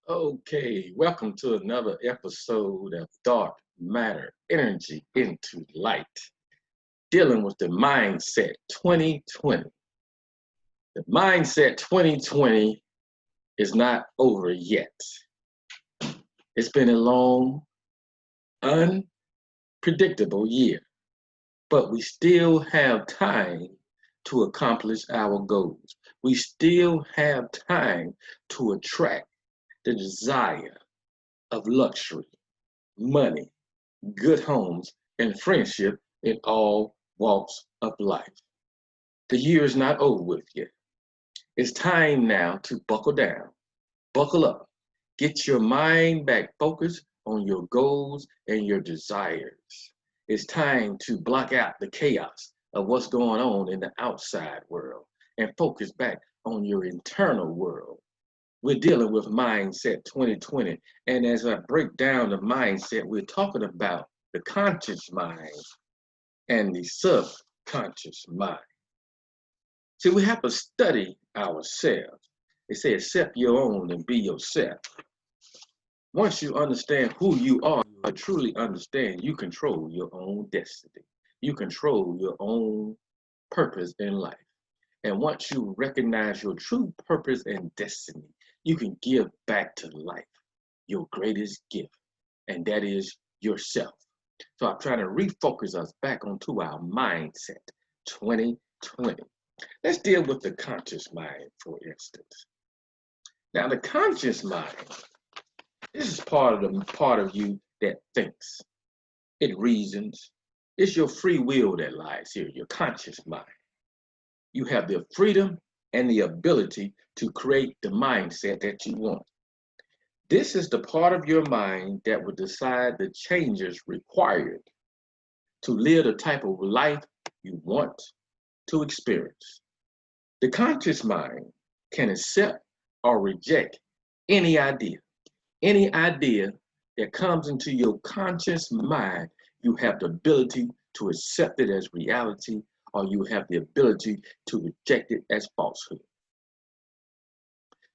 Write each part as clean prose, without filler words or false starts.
Okay, welcome to another episode of Dark Matter Energy into Light, dealing with the Mindset 2020. The Mindset 2020 is not over yet. It's been a long, unpredictable year, but we still have time to accomplish our goals. We still have time to attract the desire of luxury, money, good homes, and friendship in all walks of life. The year is not over with yet. It's time now to buckle down, buckle up, get your mind back focused on your goals and your desires. It's time to block out the chaos of what's going on in the outside world and focus back on your internal world. We're dealing with Mindset 2020. And as I break down the mindset, we're talking about the conscious mind and the subconscious mind. See, we have to study ourselves. They say, accept your own and be yourself. Once you understand who you are, you truly understand you control your own destiny. You control your own purpose in life. And once you recognize your true purpose and destiny, you can give back to life your greatest gift, and that is yourself. So I'm trying to refocus us back onto our mindset 2020. Let's deal with the conscious mind, for instance. Now, the conscious mind, this is part of you that thinks, it reasons. It's your free will that lies here, your conscious mind. You have the freedom and the ability to create the mindset that you want. This is the part of your mind that will decide the changes required to live the type of life you want to experience. The conscious mind can accept or reject any idea. Any idea that comes into your conscious mind, you have the ability to accept it as reality, or you have the ability to reject it as falsehood.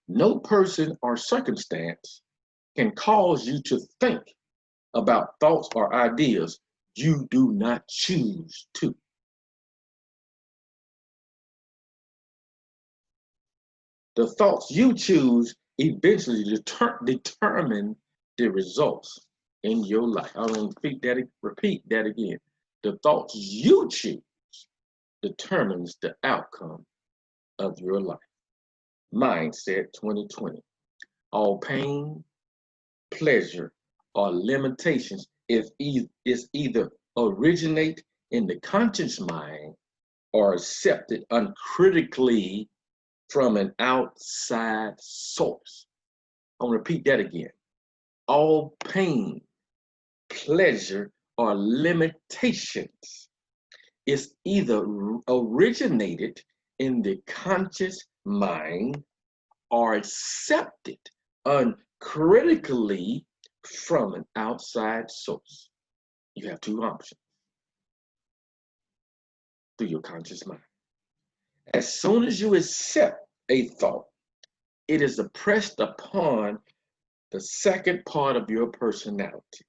No person or circumstance can cause you to think about thoughts or ideas you do not choose to. The thoughts you choose eventually determine the results in your life. I want to repeat that again. The thoughts you choose determines the outcome of your life. Mindset 2020. All pain, pleasure, or limitations is either originate in the conscious mind or accepted uncritically from an outside source. I'll repeat that again. All pain, pleasure, or limitations is either originated in the conscious mind or accepted uncritically from an outside source. You have two options through your conscious mind. As soon as you accept a thought, it is impressed upon the second part of your personality.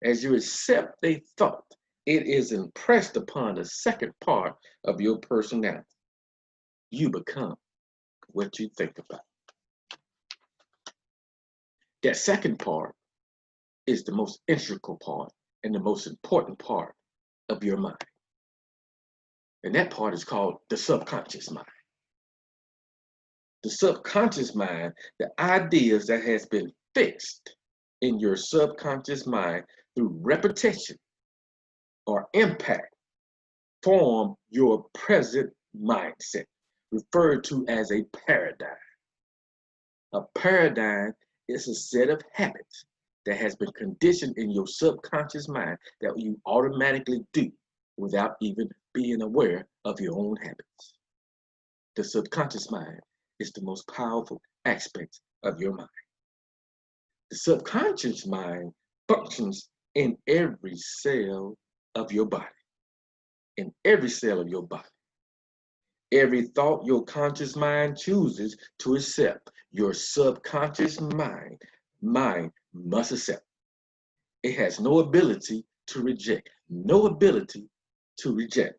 As you accept a thought, it is impressed upon the second part of your personality. You become what you think about. That second part is the most integral part and the most important part of your mind. And that part is called the subconscious mind. The subconscious mind, the ideas that has been fixed in your subconscious mind through repetition or impact form your present mindset, referred to as a paradigm. A paradigm is a set of habits that has been conditioned in your subconscious mind that you automatically do without even being aware of your own habits. The subconscious mind is the most powerful aspect of your mind. The subconscious mind functions in every cell of your body. In every cell of your body. Every thought your conscious mind chooses to accept, your subconscious mind must accept. It has no ability to reject, no ability to reject.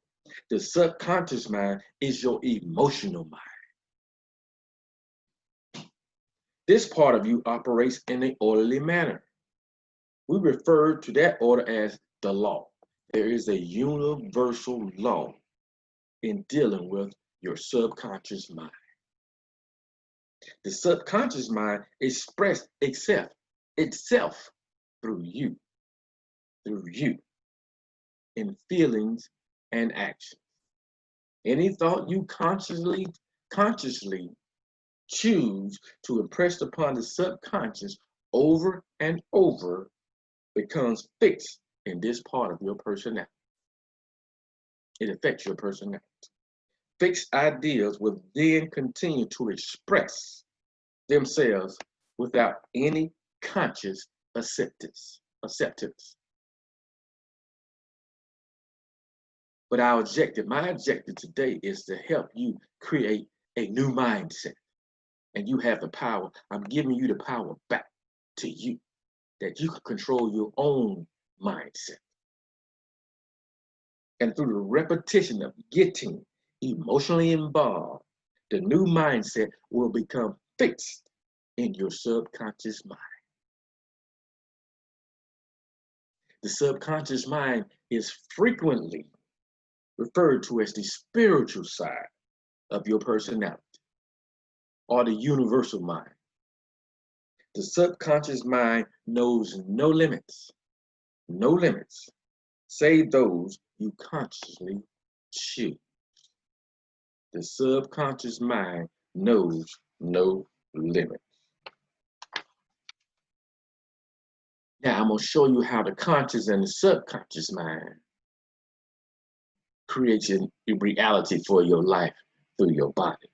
The subconscious mind is your emotional mind. This part of you operates in an orderly manner. We refer to that order as the law. There is a universal law in dealing with your subconscious mind. The subconscious mind expresses itself through you in feelings and actions. Any thought you consciously choose to impress upon the subconscious over and over becomes fixed in this part of your personality. It affects your personality. Fixed ideas will then continue to express themselves without any conscious acceptance. But my objective today is to help you create a new mindset. And you have the power. I'm giving you the power back to you, that you can control your own mindset. And through the repetition of getting emotionally involved, the new mindset will become fixed in your subconscious mind. The subconscious mind is frequently referred to as the spiritual side of your personality, or the universal mind. The subconscious mind knows no limits, save those you consciously choose. The subconscious mind knows no limits. Now I'm going to show you how the conscious and the subconscious mind creates a reality for your life through your body.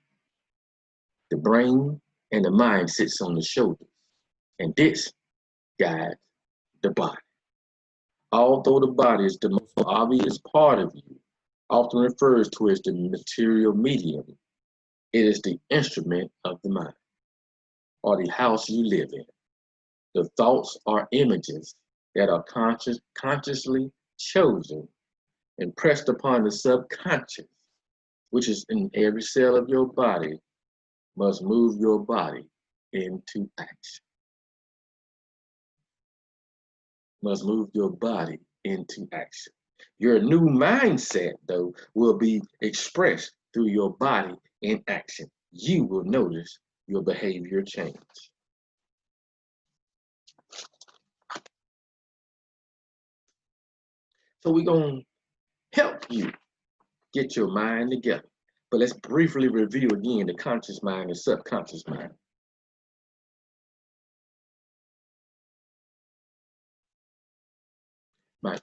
The brain and the mind sits on the shoulders, and this guides the body. Although the body is the most obvious part of you, often refers to as the material medium, it is the instrument of the mind, or the house you live in. The thoughts are images that are consciously chosen and pressed upon the subconscious, which is in every cell of your body, must move your body into action. Must move your body into action. Your new mindset, though, will be expressed through your body in action. You will notice your behavior change. So we're going to help you get your mind together. But let's briefly review again the conscious mind and subconscious mind.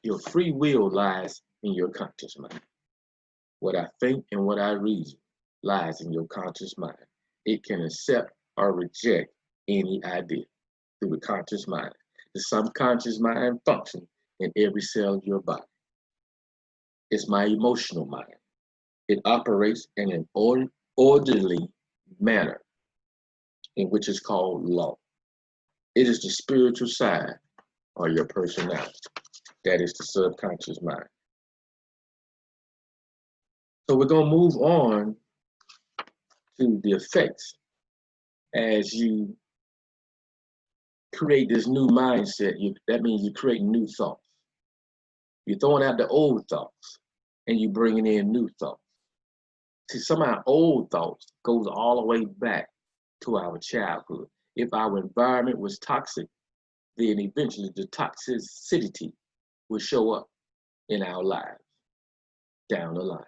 Your free will lies in your conscious mind. What I think and what I reason lies in your conscious mind. It can accept or reject any idea through the conscious mind. The subconscious mind functions in every cell of your body. It's my emotional mind. It operates in an orderly manner, in which is called law. It is the spiritual side of your personality. That is the subconscious mind. So we're going to move on to the effects as you create this new mindset. That means you create new thoughts. You're throwing out the old thoughts and you're bringing in new thoughts. See, some of our old thoughts goes all the way back to our childhood. If our environment was toxic, then eventually the toxicity will show up in our lives down the line.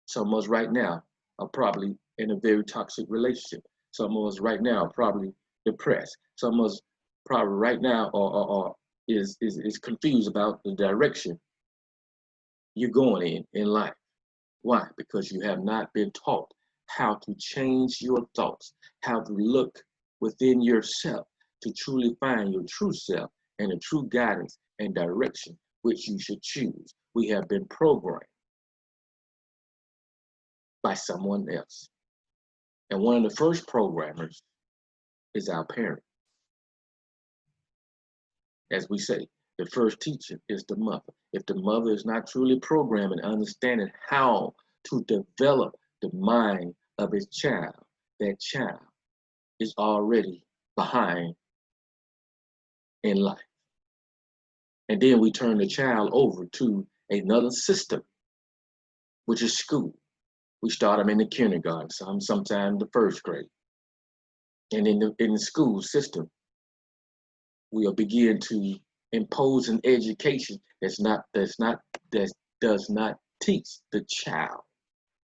Some of us right now are probably in a very toxic relationship. Some of us right now are probably depressed. Some of us probably right now is confused about the direction you're going in life. Why? Because you have not been taught how to change your thoughts, how to look within yourself to truly find your true self and the true guidance and direction which you should choose. We have been programmed by someone else. And one of the first programmers is our parent. As we say, the first teacher is the mother. If the mother is not truly programmed and understanding how to develop the mind of his child, that child is already behind in life. And then we turn the child over to another system, which is school. We start them in the kindergarten, sometimes the first grade. And in the school system, we'll begin to impose an education that does not teach the child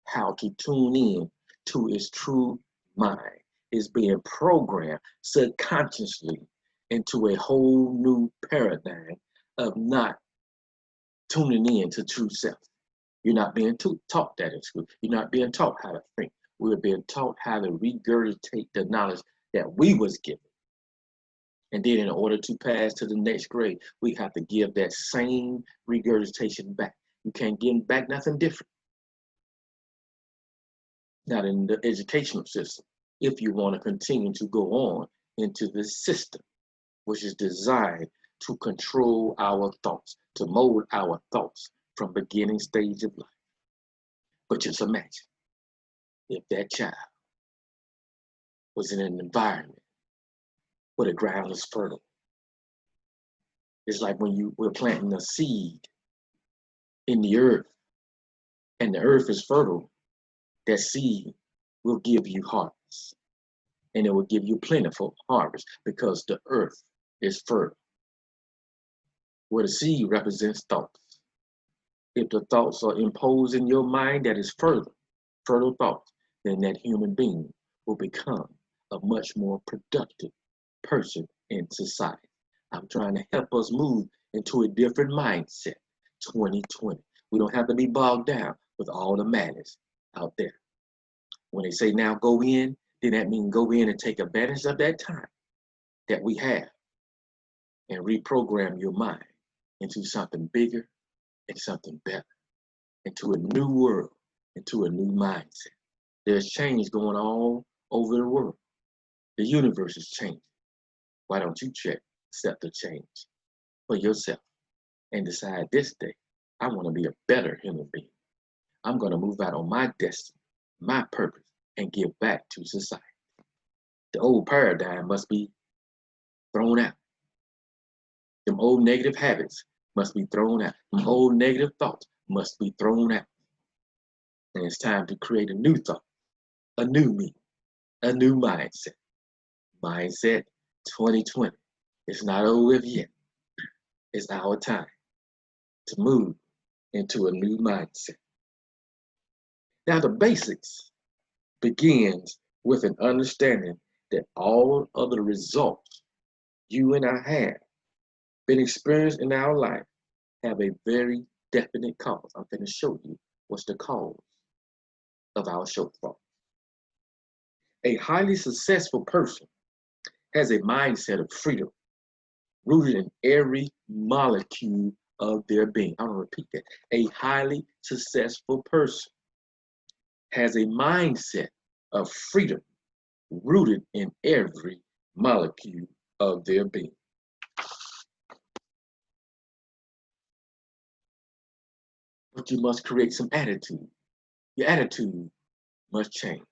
how to tune in to its true mind. Is being programmed subconsciously into a whole new paradigm of not tuning in to true self. You're not being taught that in school. You're not being taught how to think. We're being taught how to regurgitate the knowledge that we was given. And then in order to pass to the next grade, we have to give that same regurgitation back. You can't give back nothing different. Not in the educational system, if you want to continue to go on into this system, which is designed to control our thoughts, to mold our thoughts from beginning stage of life. But just imagine if that child was in an environment where the ground is fertile. It's like when we're planting a seed in the earth and the earth is fertile, that seed will give you harvest. And it will give you plentiful harvest because the earth is fertile. Where the seed represents thoughts. If the thoughts are imposed in your mind that is fertile thoughts, then that human being will become a much more productive person in society. I'm trying to help us move into a different mindset, 2020. We don't have to be bogged down with all the madness out there. When they say now go in, then that means go in and take advantage of that time that we have and reprogram your mind into something bigger and something better, into a new world, into a new mindset. There's change going on over the world. The universe is changing. Why don't you accept the change for yourself and decide this day, I want to be a better human being. I'm going to move out on my destiny, my purpose, and give back to society. The old paradigm must be thrown out. Them old negative habits must be thrown out. Them old negative thoughts must be thrown out. And it's time to create a new thought, a new me, a new mindset. Mindset 2020. It's not over with yet. It's our time to move into a new mindset. Now the basics begins with an understanding that all of the results you and I have been experienced in our life have a very definite cause. I'm going to show you what's the cause of our shortfall. A highly successful person has a mindset of freedom rooted in every molecule of their being. I'm going to repeat that. A highly successful person has a mindset of freedom rooted in every molecule of their being. But you must create some attitude. Your attitude must change.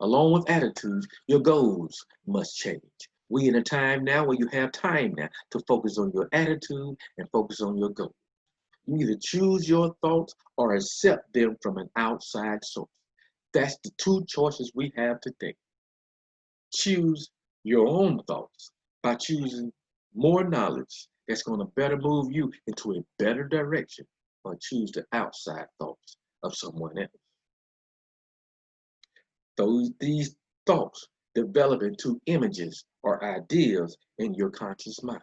Along with attitudes, your goals must change. We in a time now where you have time now to focus on your attitude and focus on your goals. You either choose your thoughts or accept them from an outside source. That's the two choices we have today. Choose your own thoughts by choosing more knowledge that's going to better move you into a better direction, or choose the outside thoughts of someone else. These thoughts develop into images or ideas in your conscious mind.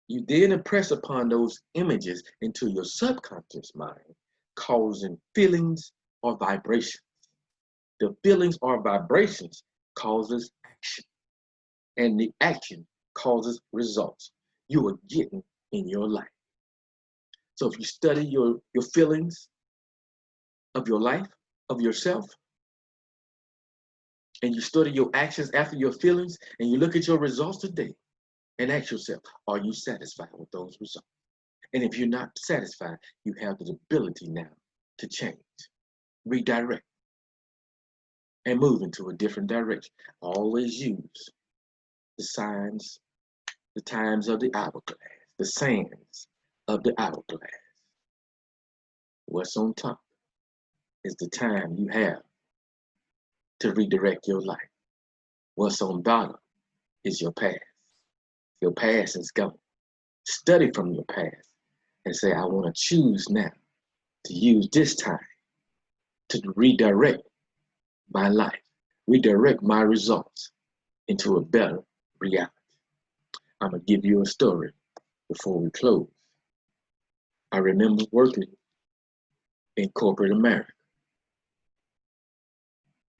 You then impress upon those images into your subconscious mind, causing feelings or vibrations. The feelings or vibrations causes action, and the action causes results you are getting in your life. So if you study your feelings of your life, of yourself, and you study your actions after your feelings, and you look at your results today and ask yourself, are you satisfied with those results? And if you're not satisfied, you have the ability now to change, redirect, and move into a different direction. Always use the signs, the times of the hourglass, the sands of the hourglass. What's on top is the time you have to redirect your life. What's on bottom is your past. Your past is gone. Study from your past and say, I want to choose now to use this time to redirect my life, redirect my results into a better reality. I'm going to give you a story before we close. I remember working in corporate America,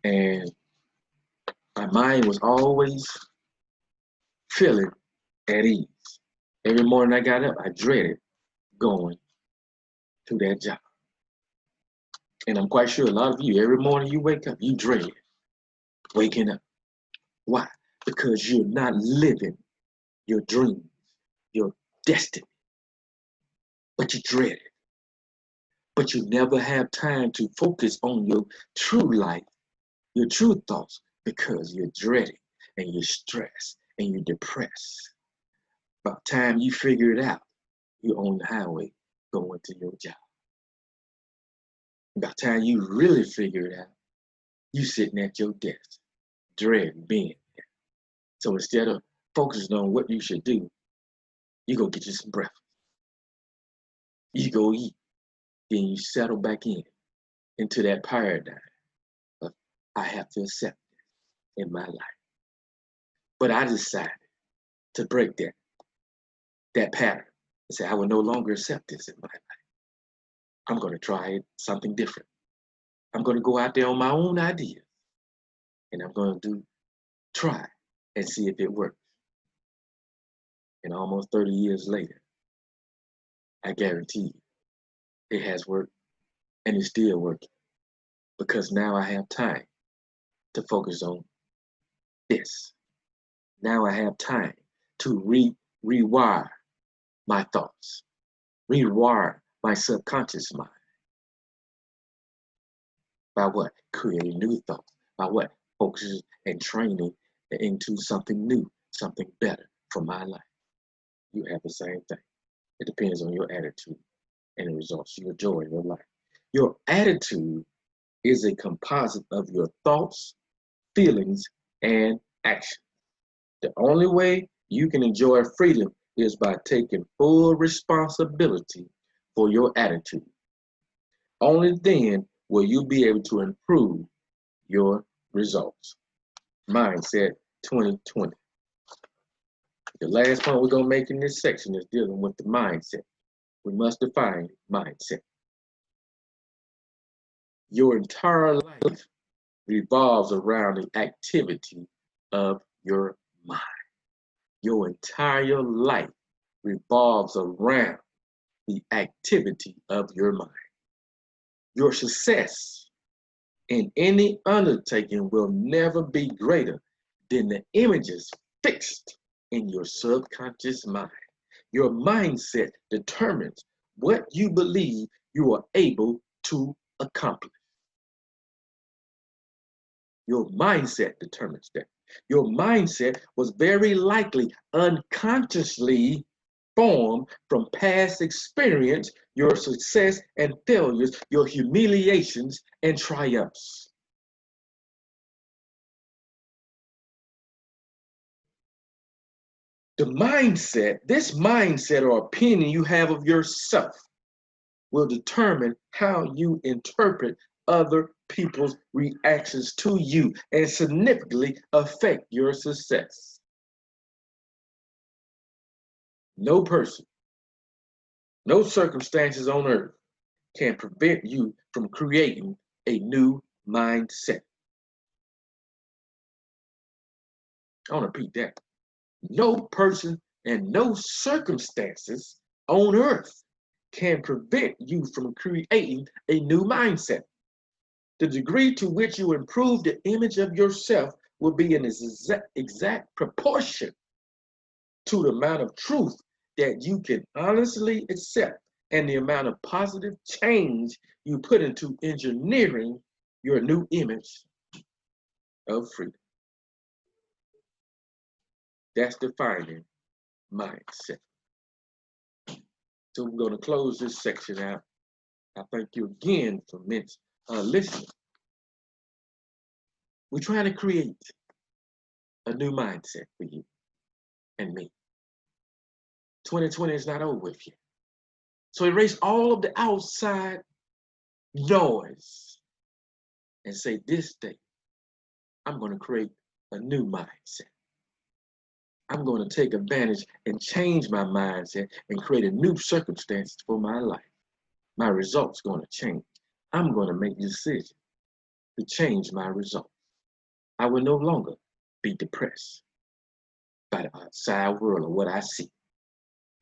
and my mind was always feeling at ease. Every morning I got up, I dreaded going to that job. And I'm quite sure a lot of you, every morning you wake up, you dread waking up. Why? Because you're not living your dreams, your destiny, but you dread it. But you never have time to focus on your true life, your true thoughts, because you're dreading and you're stressed and you're depressed. By the time you figure it out, you're on the highway going to your job. By the time you really figure it out, you sitting at your desk, dreading being there. So instead of focusing on what you should do, you go get you some breakfast. You go eat. Then you settle back into that paradigm of I have to accept this in my life. But I decided to break that pattern and say I will no longer accept this in my life. I'm going to try something different. I'm going to go out there on my own ideas, and I'm going to try and see if it works. And almost 30 years later, I guarantee you, it has worked, and it's still working, because now I have time to focus on this. Now I have time to rewire my thoughts, rewire my subconscious mind. By what? Creating new thoughts. By what? Focusing and training into something new, something better for my life. You have the same thing. It depends on your attitude and the results you enjoy in your life. Your attitude is a composite of your thoughts, feelings, and actions. The only way you can enjoy freedom is by taking full responsibility for your attitude. Only then will you be able to improve your results. Mindset 2020. The last point we're going to make in this section is dealing with the mindset. We must define mindset. Your entire life revolves around the activity of your mind. Your entire life revolves around the activity of your mind. Your success in any undertaking will never be greater than the images fixed in your subconscious mind. Your mindset determines what you believe you are able to accomplish. Your mindset determines that. Your mindset was very likely unconsciously formed from past experience, your success and failures, your humiliations and triumphs. The mindset, this mindset or opinion you have of yourself will determine how you interpret other people's reactions to you and significantly affect your success. No person, no circumstances on earth can prevent you from creating a new mindset. I want to repeat that. No person and no circumstances on earth can prevent you from creating a new mindset. The degree to which you improve the image of yourself will be in exact proportion to the amount of truth that you can honestly accept and the amount of positive change you put into engineering your new image of freedom. That's defining mindset. So we're going to close this section out. I thank you again for listening. We're trying to create a new mindset for you and me. 2020 is not over with yet. So erase all of the outside noise and say, this day, I'm going to create a new mindset. I'm going to take advantage and change my mindset and create a new circumstance for my life. My results going to change. I'm going to make a decision to change my results. I will no longer be depressed by the outside world or what I see.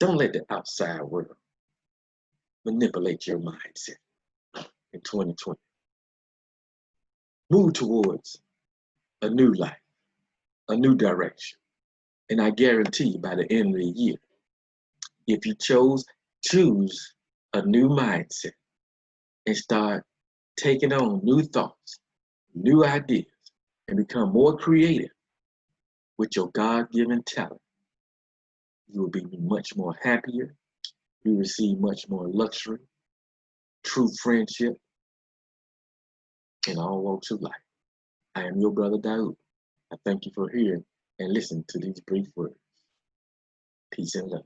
Don't let the outside world manipulate your mindset in 2020. Move towards a new life, a new direction. And I guarantee you by the end of the year, if you choose a new mindset and start taking on new thoughts, new ideas, and become more creative with your God-given talent, you will be much more happier. You receive much more luxury, true friendship, in all walks of life. I am your brother Daoud. I thank you for hearing and listening to these brief words. Peace and love.